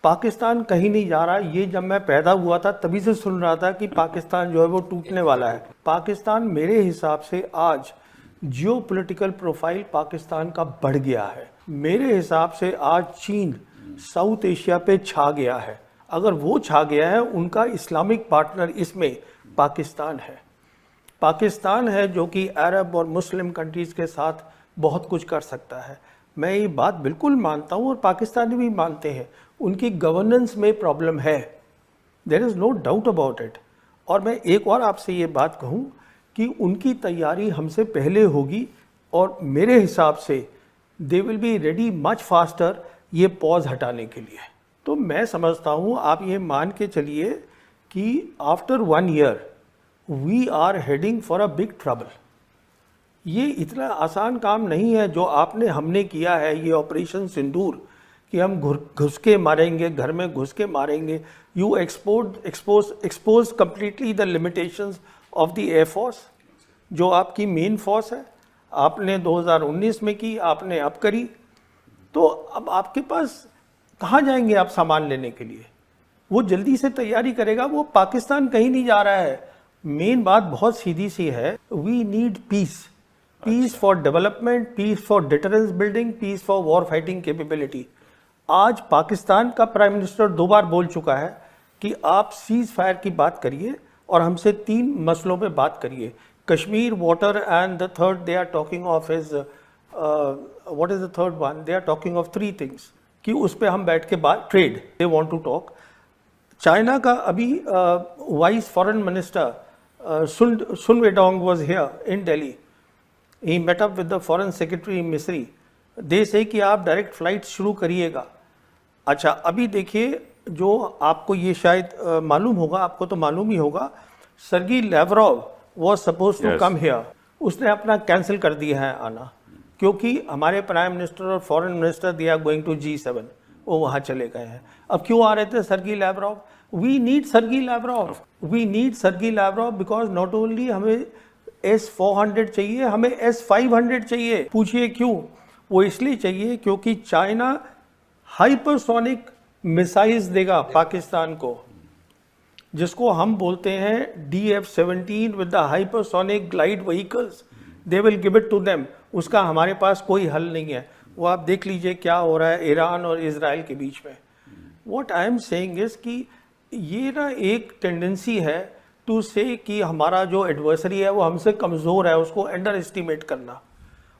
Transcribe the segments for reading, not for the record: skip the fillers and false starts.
पाकिस्तान कहीं नहीं जा रहा। ये जब मैं पैदा हुआ था तभी से सुन रहा था कि पाकिस्तान जो है वो टूटने वाला है। पाकिस्तान मेरे हिसाब से आज जियोपॉलिटिकल प्रोफाइल पाकिस्तान का बढ़ गया है। मेरे हिसाब से आज चीन साउथ एशिया पे छा गया है। अगर वो छा गया है, उनका इस्लामिक पार्टनर इसमें पाकिस्तान है। पाकिस्तान है जो कि अरब और मुस्लिम कंट्रीज़ के साथ बहुत कुछ कर सकता है। मैं ये बात बिल्कुल मानता हूँ और पाकिस्तानी भी मानते हैं। उनकी गवर्नेंस में प्रॉब्लम है, there is no doubt about it. और मैं एक और आपसे ये बात कहूँ कि उनकी तैयारी हमसे पहले होगी और मेरे हिसाब से they will be ready much faster ये पॉज हटाने के लिए। तो मैं समझता हूँ, आप ये मान के चलिए कि after 1 year we are heading for a big trouble. ये इतना आसान काम नहीं है जो हमने किया है, ये ऑपरेशन सिंदूर, कि हम घुस के मारेंगे, घर में घुस के मारेंगे। You expose completely the limitations of the air force, जो आपकी मेन फोर्स है। आपने 2019 में की, आपने अब करी, तो अब आपके पास कहाँ जाएंगे आप सामान लेने के लिए? वो जल्दी से तैयारी करेगा। वो पाकिस्तान कहीं नहीं जा रहा है। मेन बात बहुत सीधी सी है, we need peace, peace for development, peace for deterrence building, peace for war fighting capability. आज पाकिस्तान का प्राइम मिनिस्टर 2 बार बोल चुका है कि आप सीज फायर की बात करिए और हमसे 3 मसलों पे बात करिए, Kashmir, water and the third they are talking of is what is the third one, they are talking of 3 things कि उस पे हम बैठ के बात, trade they want to talk. China का अभी vice foreign minister Sun Weidong was here in Delhi, he met up with the foreign secretary Misri. They से कि आप डायरेक्ट फ्लाइट शुरू करिएगा। अच्छा, अभी देखिए, जो आपको ये शायद मालूम होगा, आपको तो मालूम ही होगा, Sergei Lavrov was suppose to come here, उसने अपना कैंसिल कर दिया है आना, क्योंकि हमारे प्राइम मिनिस्टर और foreign minister they are going to G7, वो वहाँ चले गए हैं। अब क्यों आ रहे थे Sergei Lavrov? We need Sergei Lavrov, we need Sergei Lavrov because not only हमें S-400 चाहिए, हमें S-500 चाहिए। पूछिए क्यों? वो इसलिए चाहिए क्योंकि चाइना हाइपरसोनिक मिसाइल्स देगा पाकिस्तान को, जिसको हम बोलते हैं DF-17 with the hypersonic glide vehicles, they will give it to them. उसका हमारे पास कोई हल नहीं है। वो आप देख लीजिए क्या हो रहा है ईरान और इजराइल के बीच में। What I am saying is कि ये ना एक टेंडेंसी है टू से कि हमारा जो एडवर्सरी है वो हमसे कमज़ोर है, उसको अंडर एस्टिमेट करना।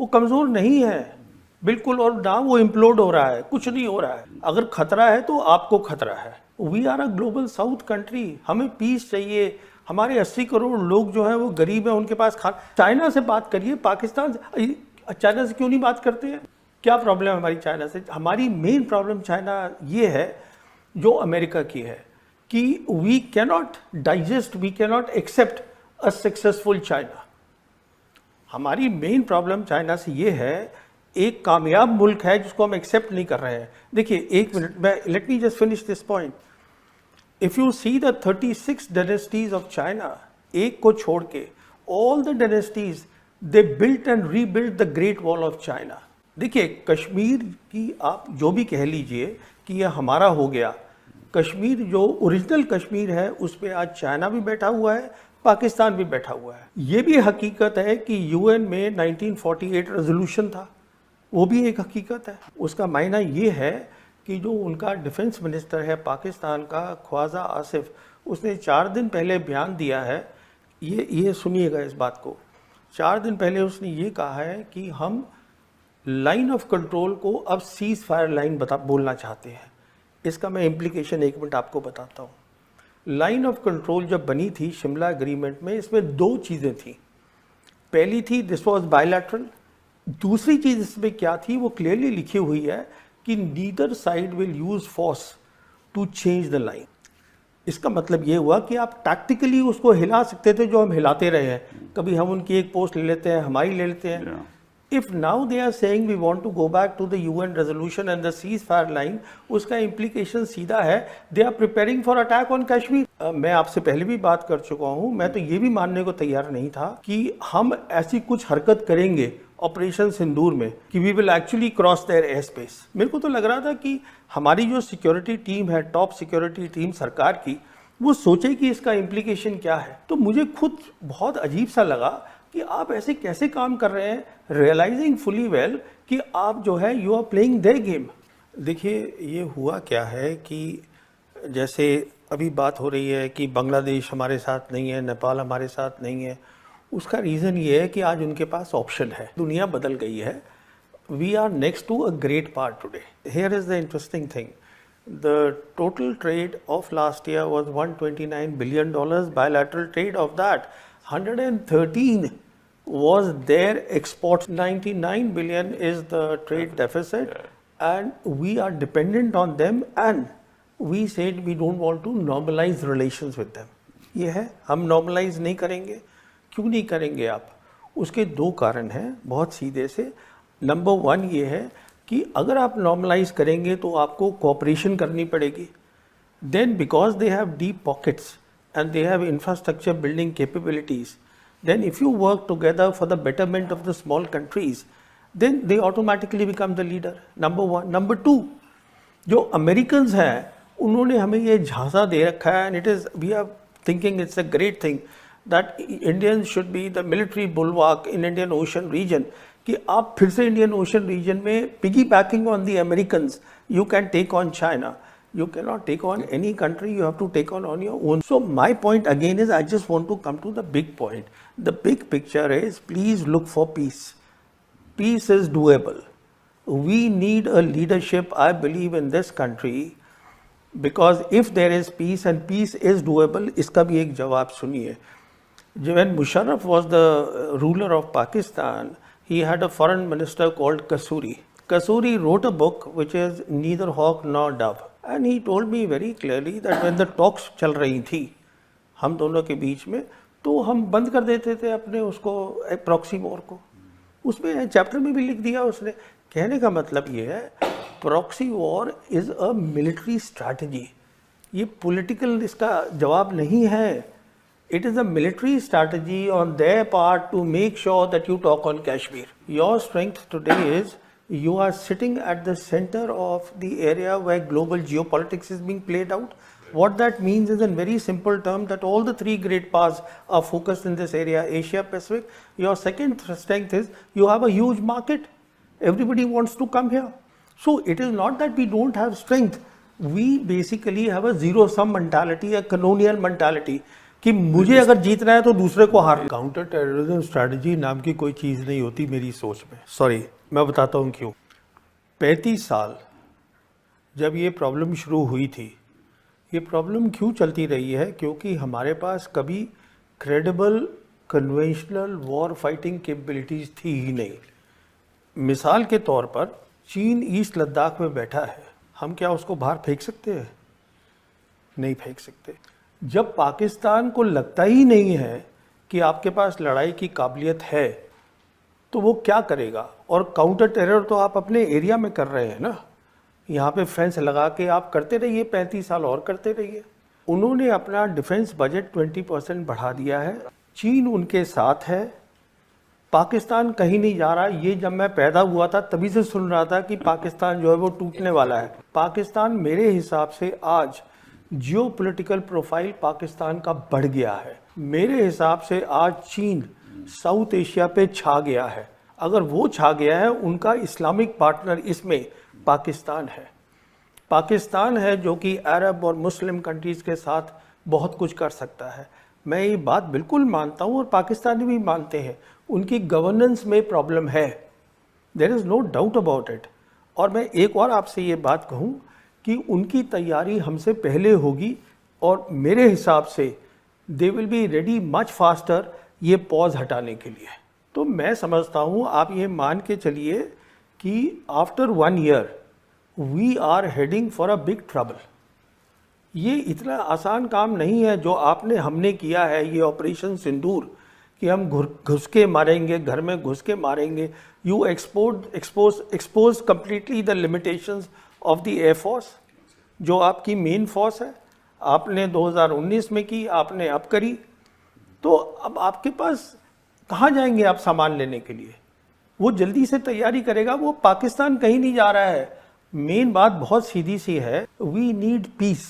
वो कमज़ोर नहीं है बिल्कुल, और ना वो इम्प्लोड हो रहा है, कुछ नहीं हो रहा है। अगर खतरा है तो आपको खतरा है। We are a global south country, हमें पीस चाहिए। हमारे 80 करोड़ लोग जो हैं वो गरीब हैं, उनके पास चाइना से बात करिए, पाकिस्तान से, चाइना से क्यों नहीं बात करते हैं? क्या प्रॉब्लम है हमारी चाइना से? हमारी मेन प्रॉब्लम चाइना ये है जो अमेरिका की है कि we cannot digest, we cannot accept a successful China. हमारी मेन प्रॉब्लम चाइना से ये है, एक कामयाब मुल्क है जिसको हम एक्सेप्ट नहीं कर रहे हैं। देखिए, एक मिनट, मैं let me just finish this point. If you see the 36 dynasties of China, एक को छोड़ के all the dynasties they built and rebuilt the great wall of China. देखिए, कश्मीर की आप जो भी कह लीजिए कि ये हमारा हो गया, कश्मीर जो ओरिजिनल कश्मीर है उस पर आज चाइना भी बैठा हुआ है, पाकिस्तान भी बैठा हुआ है। ये भी हकीकत है कि UN में 1948 रेजोल्यूशन था, वो भी एक हकीकत है। उसका मायना ये है कि जो उनका डिफेंस मिनिस्टर है पाकिस्तान का, ख्वाजा आसिफ, उसने 4 दिन पहले बयान दिया है, ये सुनिएगा इस बात को। 4 दिन पहले उसने ये कहा है कि हम लाइन ऑफ कंट्रोल को अब सीज फायर लाइन बोलना चाहते हैं। इसका मैं इम्प्लीकेशन 1 मिनट आपको बताता हूँ। लाइन ऑफ कंट्रोल जब बनी थी शिमला एग्रीमेंट में, इसमें 2 चीज़ें थी। पहली थी दिस वाज बायलैटरल, दूसरी चीज़ इसमें क्या थी वो क्लियरली लिखी हुई है कि neither side will use force to change the line. इसका मतलब ये हुआ कि आप टैक्टिकली उसको हिला सकते थे, जो हम हिलाते रहे हैं। कभी हम उनकी एक पोस्ट ले लेते हैं, हमारी ले लेते हैं। If now they are saying we want to go back to the UN resolution and the cease fire line, उसका इम्प्लीकेशन सीधा है they are preparing for attack on Kashmir. मैं आपसे पहले भी बात कर चुका हूं, मैं तो ये भी मानने को तैयार नहीं था कि हम ऐसी कुछ हरकत करेंगे ऑपरेशन सिंदूर में कि we will actually cross their air space. मेरे को तो लग रहा था कि हमारी जो सिक्योरिटी टीम है, टॉप सिक्योरिटी टीम सरकार की, वो सोचे कि इसका इम्प्लीकेशन क्या है। तो मुझे खुद बहुत अजीब सा लगा कि आप ऐसे कैसे काम कर रहे हैं, रियलाइजिंग फुली वेल कि आप जो है you are playing their game. देखिए, ये हुआ क्या है कि जैसे अभी बात हो रही है कि बांग्लादेश हमारे साथ नहीं है, नेपाल हमारे साथ नहीं है, उसका रीज़न ये है कि आज उनके पास ऑप्शन है, दुनिया बदल गई है। We are next to a great part today. Here is the interesting thing, the total trade of last year was $129 billion bilateral trade. Of that, 113 was their exports. 99 billion is the trade deficit, and we are dependent on them, and we said we don't want to normalize relations with them. ये है, हम normalize नहीं करेंगे। क्यों नहीं करेंगे आप? उसके दो कारण हैं बहुत सीधे से। नंबर वन ये है कि अगर आप नॉर्मलाइज करेंगे तो आपको कोऑपरेशन करनी पड़ेगी। Then because they have deep pockets and they have infrastructure building capabilities, then if you work together for the betterment of the small countries, then they automatically become the leader. Number one. Number two, जो Americans हैं उन्होंने हमें ये झांसा दे रखा है, and it is we are thinking it's a great thing that Indians should be the military bulwark in Indian ocean region, कि आप फिर से इंडियन ओशन रीजन में piggybacking on the Americans you can take on China. You cannot take on any country, you have to take on your own. So my point again is, I just want to come to the big point. The big picture is, please look for peace. Peace is doable. We need a leadership, I believe, in this country, because if there is peace and peace is doable, इसका भी एक जवाब सुनिए। When Musharraf was the ruler of Pakistan, he had a foreign minister called Kasuri. Kasuri wrote a book which is Neither Hawk Nor Dove, and he told me very clearly that when the talks चल रही थी हम दोनों के बीच में, तो हम बंद कर देते थे अपने उसको प्रॉक्सी वॉर को। उसमें चैप्टर में भी लिख दिया उसने। कहने का मतलब ये है, proxy war is a military strategy. ये पॉलिटिकल इसका जवाब नहीं है। It is a military strategy on their part to make sure that you talk on Kashmir. Your strength today is you are sitting at the center of the area where global geopolitics is being played out. What that means is, in very simple terms, that all the three great powers are focused in this area, Asia Pacific. Your second strength is you have a huge market. Everybody wants to come here. So it is not that we don't have strength. We basically have a zero-sum mentality, a colonial mentality. कि मुझे अगर जीतना है तो दूसरे को हार। Counter terrorism strategy नाम की कोई चीज़ नहीं होती मेरी सोच में। सॉरी, मैं बताता हूँ क्यों। 35 साल जब ये प्रॉब्लम शुरू हुई थी, ये प्रॉब्लम क्यों चलती रही है? क्योंकि हमारे पास कभी credible conventional war fighting capabilities थी ही नहीं। मिसाल के तौर पर चीन ईस्ट लद्दाख में बैठा है, हम क्या उसको बाहर फेंक सकते हैं? नहीं फेंक सकते। जब पाकिस्तान को लगता ही नहीं है कि आपके पास लड़ाई की काबिलियत है, तो वो क्या करेगा? और काउंटर टेरर तो आप अपने एरिया में कर रहे हैं ना, यहाँ पे फेंस लगा के आप करते रहिए, 35 साल और करते रहिए। उन्होंने अपना डिफेंस बजट 20% बढ़ा दिया है। चीन उनके साथ है, पाकिस्तान कहीं नहीं जा रहा। ये जब मैं पैदा हुआ था तभी से सुन रहा था कि पाकिस्तान जो है वो टूटने वाला है। पाकिस्तान मेरे हिसाब से आज जियोपॉलिटिकल प्रोफाइल पाकिस्तान का बढ़ गया है। मेरे हिसाब से आज चीन साउथ एशिया पे छा गया है। अगर वो छा गया है, उनका इस्लामिक पार्टनर इसमें पाकिस्तान है। पाकिस्तान है जो कि अरब और मुस्लिम कंट्रीज़ के साथ बहुत कुछ कर सकता है। मैं ये बात बिल्कुल मानता हूँ और पाकिस्तानी भी मानते हैं, उनकी गवर्नेंस में प्रॉब्लम है। There is no doubt about it. और मैं एक और आपसे ये बात कहूँ कि उनकी तैयारी हमसे पहले होगी, और मेरे हिसाब से they will be ready much faster ये पॉज हटाने के लिए। तो मैं समझता हूँ, आप ये मान के चलिए कि after 1 year we are heading for a big trouble. ये इतना आसान काम नहीं है जो आपने हमने किया है, ये ऑपरेशन सिंदूर, कि हम घुस के मारेंगे, घर में घुस के मारेंगे। You expose completely the limitations of the air force, जो आपकी मेन फोर्स है। आपने 2019 में की, आपने अब करी, तो अब आपके पास कहाँ जाएंगे आप सामान लेने के लिए? वो जल्दी से तैयारी करेगा, वो पाकिस्तान कहीं नहीं जा रहा है। मेन बात बहुत सीधी सी है, we need peace,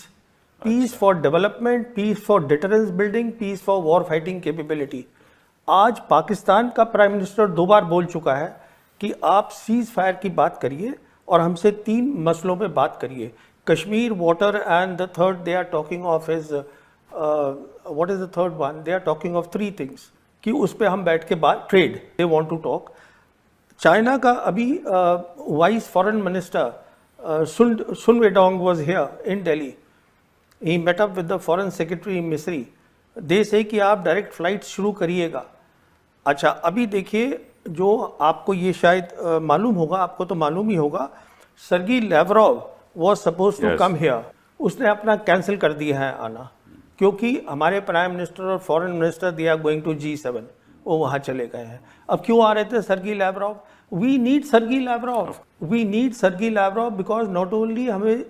peace for development, peace for deterrence building, peace for war fighting capability. आज पाकिस्तान का प्राइम मिनिस्टर 2 बार बोल चुका है कि आप सीज फायर की बात करिए और हमसे 3 मसलों पे बात करिए, Kashmir, water and the third they are talking of is what is the third one, they are talking of 3 things कि उस पे हम बैठ के बात, trade they want to talk. China का अभी vice foreign minister Sun Weidong was here in Delhi, he met up with the foreign secretary Misri, they से कि आप डायरेक्ट फ्लाइट शुरू करिएगा। अच्छा, अभी देखिए, जो आपको ये शायद मालूम होगा, आपको तो मालूम ही होगा, Sergei Lavrov was suppose to come here, उसने अपना कैंसिल कर दिया है आना, क्योंकि हमारे प्राइम मिनिस्टर और foreign minister they are going to G7, वो वहाँ चले गए हैं। अब क्यों आ रहे थे Sergei Lavrov? We need Sergei Lavrov, we need Sergei Lavrov because not only हमें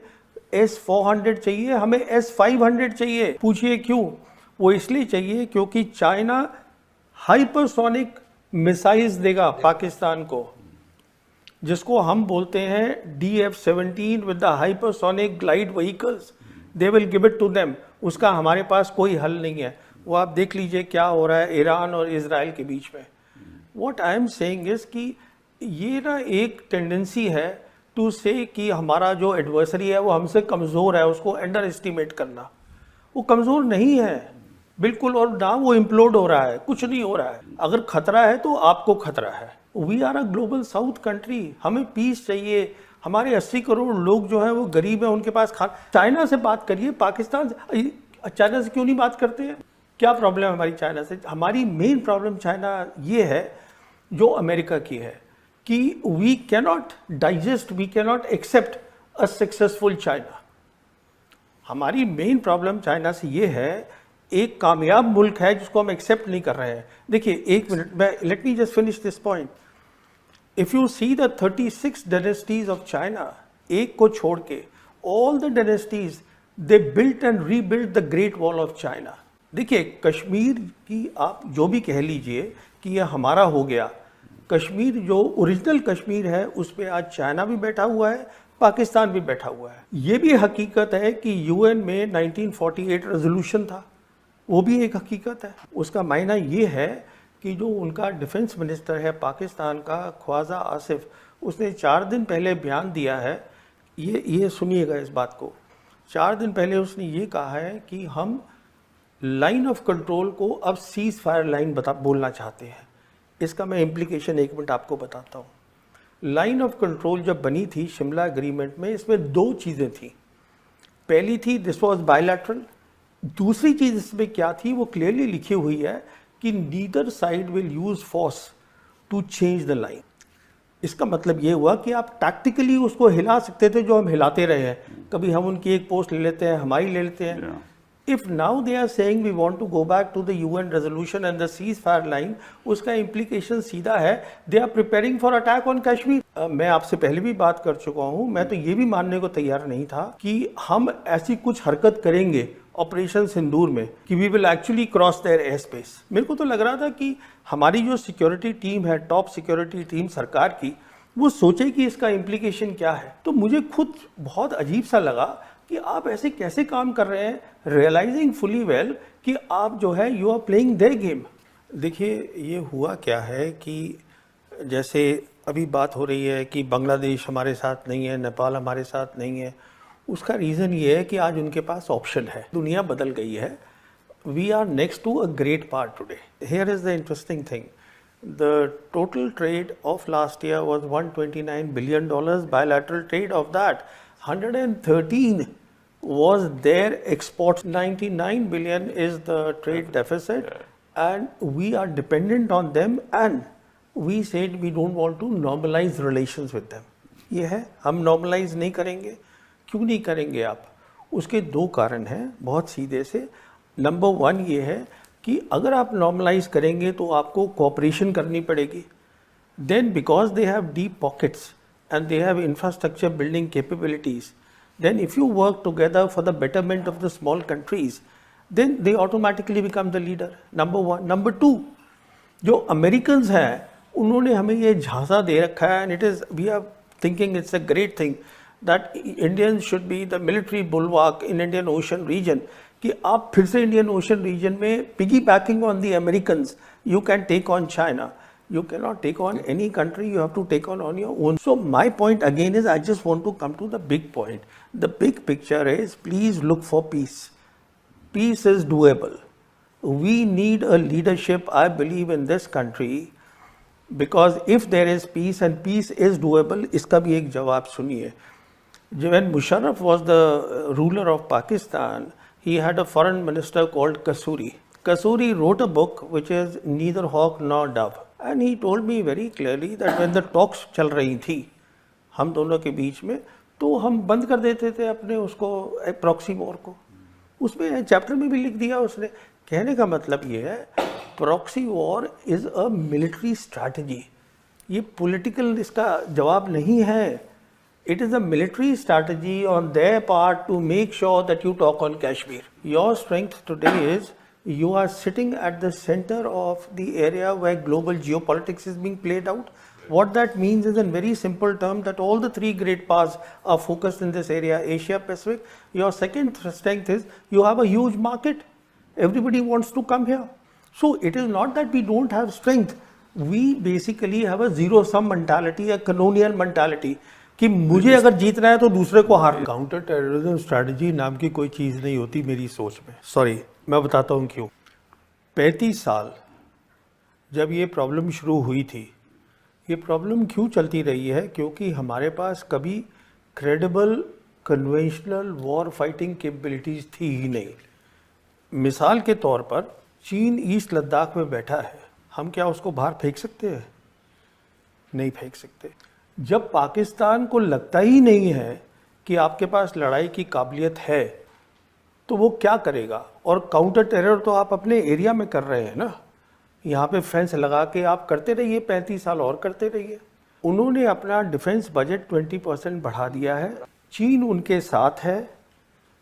S-400 चाहिए, हमें S-500 चाहिए। पूछिए क्यों? वो इसलिए चाहिए क्योंकि चाइना हाइपरसोनिक मिसाइल्स देगा पाकिस्तान को, जिसको हम बोलते हैं DF-17 with the hypersonic glide vehicles, they will give it to them. उसका हमारे पास कोई हल नहीं है। वो आप देख लीजिए क्या हो रहा है ईरान और इजराइल के बीच में। What I am saying is कि ये ना एक टेंडेंसी है टू से कि हमारा जो एडवर्सरी है वो हमसे कमज़ोर है, उसको अंडर एस्टिमेट करना। वो कमज़ोर नहीं है बिल्कुल, और ना वो इम्प्लोड हो रहा है, कुछ नहीं हो रहा है। अगर खतरा है तो आपको खतरा है। We are a global south country, हमें पीस चाहिए। हमारे 80 करोड़ लोग जो हैं वो गरीब हैं, उनके पास चाइना से बात करिए, पाकिस्तान से, चाइना से क्यों नहीं बात करते हैं? क्या प्रॉब्लम है हमारी चाइना से? हमारी मेन प्रॉब्लम चाइना ये है जो अमेरिका की है कि we cannot digest, we cannot accept a successful China. हमारी मेन प्रॉब्लम चाइना से ये है, एक कामयाब मुल्क है जिसको हम एक्सेप्ट नहीं कर रहे हैं। देखिए, एक मिनट, मैं let me just finish this point. If you see the 36 dynasties of China, एक को छोड़ के all the dynasties they built and rebuilt the great wall of China. देखिए, कश्मीर की आप जो भी कह लीजिए कि यह हमारा हो गया, कश्मीर जो ओरिजिनल कश्मीर है उस पर आज चाइना भी बैठा हुआ है, पाकिस्तान भी बैठा हुआ है। ये भी हकीकत है कि यूएन में 1948 रेजोल्यूशन था, वो भी एक हकीकत है। उसका मायना ये है कि जो उनका डिफेंस मिनिस्टर है पाकिस्तान का, ख्वाजा आसिफ, उसने 4 दिन पहले बयान दिया है, ये सुनिएगा इस बात को। 4 दिन पहले उसने ये कहा है कि हम लाइन ऑफ कंट्रोल को अब सीज फायर लाइन बोलना चाहते हैं। इसका मैं इम्प्लीकेशन 1 मिनट आपको बताता हूँ। लाइन ऑफ कंट्रोल जब बनी थी शिमला एग्रीमेंट में, इसमें 2 चीज़ें थी। पहली थी दिस वाज बायलैटरल, दूसरी चीज़ इसमें क्या थी वो क्लियरली लिखी हुई है कि neither side will use force to change the line. इसका मतलब ये हुआ कि आप टैक्टिकली उसको हिला सकते थे, जो हम हिलाते रहे हैं। कभी हम उनकी एक पोस्ट ले लेते हैं, हमारी ले लेते हैं। If now they are saying we want to go back to the UN resolution and the ceasefire line, उसका implication सीधा है they are preparing for attack on Kashmir। मैं आपसे पहले भी बात कर चुका हूँ, मैं तो ये भी मानने को तैयार नहीं था कि हम ऐसी कुछ हरकत करेंगे ऑपरेशन सिंदूर में कि we will actually cross their air space. मेरे को तो लग रहा था कि हमारी जो सिक्योरिटी टीम है, टॉप सिक्योरिटी टीम सरकार की, वो सोचे कि इसका इम्प्लीकेशन क्या है। तो मुझे खुद बहुत अजीब सा लगा कि आप ऐसे कैसे काम कर रहे हैं, रियलाइजिंग फुली वेल कि आप जो है you are playing their game. देखिए, ये हुआ क्या है कि जैसे अभी बात हो रही है कि बांग्लादेश हमारे साथ नहीं है, नेपाल हमारे साथ नहीं है। उसका रीज़न ये है कि आज उनके पास ऑप्शन है, दुनिया बदल गई है। We are next to a great part today. Here is the interesting thing, the total trade of last year was $129 billion, bilateral trade of that 113 was their exports. 99 billion is the trade deficit, and we are dependent on them, and we said we don't want to normalize relations with them. ये है, हम normalize नहीं करेंगे। क्यों नहीं करेंगे आप? उसके 2 कारण हैं बहुत सीधे से। नंबर 1 ये है कि अगर आप normalize करेंगे तो आपको cooperation करनी पड़ेगी। Then because they have deep pockets and they have infrastructure building capabilities, then if you work together for the betterment of the small countries, then they automatically become the leader. Number 1. Number 2, जो Americans हैं उन्होंने हमें ये झांसा दे रखा है, and it is we are thinking it's a great thing that Indians should be the military bulwark in Indian ocean region, कि आप फिर से इंडियन ओशन रीजन में piggybacking on the Americans you can take on China. You cannot take on any country, you have to take on your own. So my point again is, I just want to come to the big point. The big picture is, please look for peace. Peace is doable. We need a leadership, I believe, in this country, because if there is peace and peace is doable, इसका भी एक जवाब सुनिए. When Musharraf was the ruler of Pakistan, he had a foreign minister called Kasuri. Kasuri wrote a book which is Neither Hawk Nor Dove. And he told me very clearly that when the talks चल रही थी हम दोनों के बीच में, तो हम बंद कर देते थे अपने उसको प्रॉक्सी वॉर को. उसमें चैप्टर में भी लिख दिया उसने. कहने का मतलब ये है, proxy war is a military strategy. ये पॉलिटिकल इसका जवाब नहीं है. It is a military strategy on their part to make sure that you talk on Kashmir. Your strength today is you are sitting at the center of the area where global geopolitics is being played out. What that means is, in very simple terms, that all the three great powers are focused in this area, Asia Pacific. Your second strength is you have a huge market. Everybody wants to come here. So it is not that we don't have strength. We basically have a zero-sum mentality, a colonial mentality. कि मुझे अगर जीतना है तो दूसरे को हार. Counter terrorism strategy नाम की कोई चीज़ नहीं होती मेरी सोच में. सॉरी, मैं बताता हूँ क्यों. 35 साल जब ये प्रॉब्लम शुरू हुई थी, ये प्रॉब्लम क्यों चलती रही है? क्योंकि हमारे पास कभी credible conventional war fighting capabilities थी ही नहीं. मिसाल के तौर पर चीन ईस्ट लद्दाख में बैठा है, हम क्या उसको बाहर फेंक सकते हैं? नहीं फेंक सकते. जब पाकिस्तान को लगता ही नहीं है कि आपके पास लड़ाई की काबिलियत है, तो वो क्या करेगा? और काउंटर टेरर तो आप अपने एरिया में कर रहे हैं ना, यहाँ पे फेंस लगा के आप करते रहिए, 35 साल और करते रहिए. उन्होंने अपना डिफेंस बजट 20% बढ़ा दिया है. चीन उनके साथ है.